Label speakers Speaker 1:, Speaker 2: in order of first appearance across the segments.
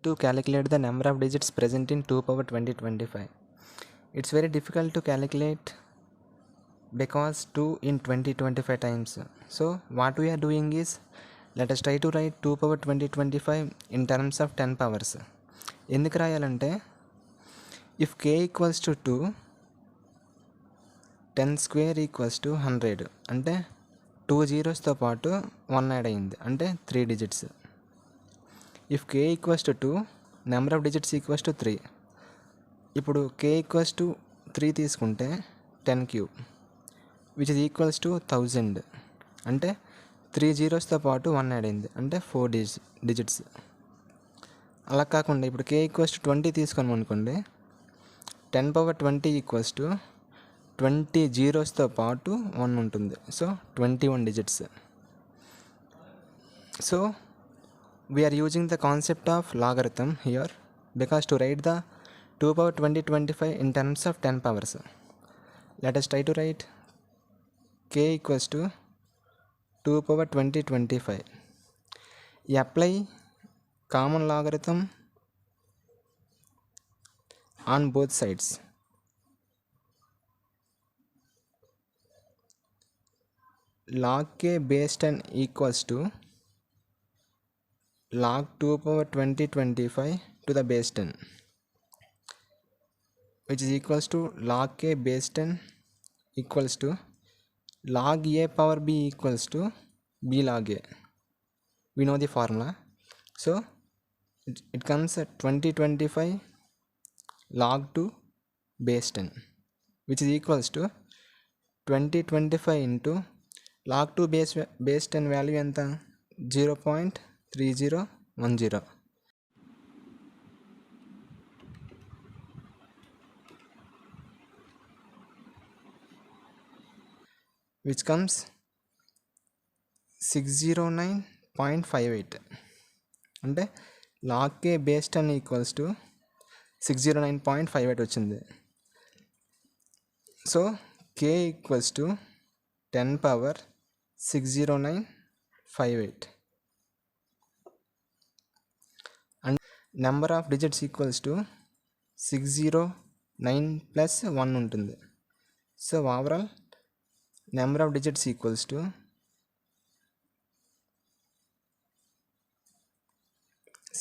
Speaker 1: to calculate the number of digits present in 2 power 2025. It's very difficult to calculate because 2 in 2025 times. So what we are doing is, let us try to write 2 power 2025 in terms of 10 powers. ఎందుకు రాయాలంటే, if k equals to 2, 10 square equals to 100, అంటే 2 zeros తో పాటు 1 add అయింది, అంటే 3 digits. If k equals to 2, number of digits equals to 3. ఇప్పుడు k equals to 3 తీసుకుంటే 10 cube which is equals to 1000, అంటే 3 జీరోస్తో పాటు 1 యాడ్ అయింది, అంటే 4 డిజిట్స్. అలా కాకుండా ఇప్పుడు k ఈక్వల్స్ టు 20 తీసుకున్నాం అనుకోండి, 10 పవర్ 20 ఈక్వల్స్ టు 20 జీరోస్తో పాటు 1 ఉంటుంది, so 21 digits. So we are using the concept of logarithm here because to write the 2 power 2025 in terms of 10 powers. Let us try to write k equals to 2 power 2025. Apply common logarithm on both sides. Log k base 10 equals to log 2 power 2025 to the base 10, which is equals to log k base 10 equals to log a power b equals to b log a. We know the formula, so it comes at 2025 log 2 base 10, which is equals to 2025 into log 2 base 10 value enta 0.3010, which comes 609.58, అంటే log k base 10 equals to 609.58 వచ్చింది. So k equals to 10 power 60958 and number of digits equals to 609 plus 1 ఉంటుంది. So overall number of digits equals to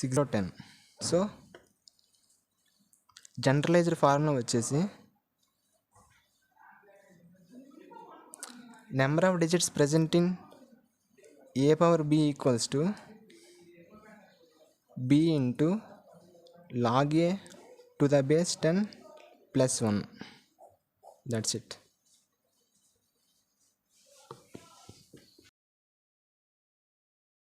Speaker 1: 610. So generalised formula వచ్చేసి number of digits present in a power b equals to b into log a to the base 10 plus 1. That's it.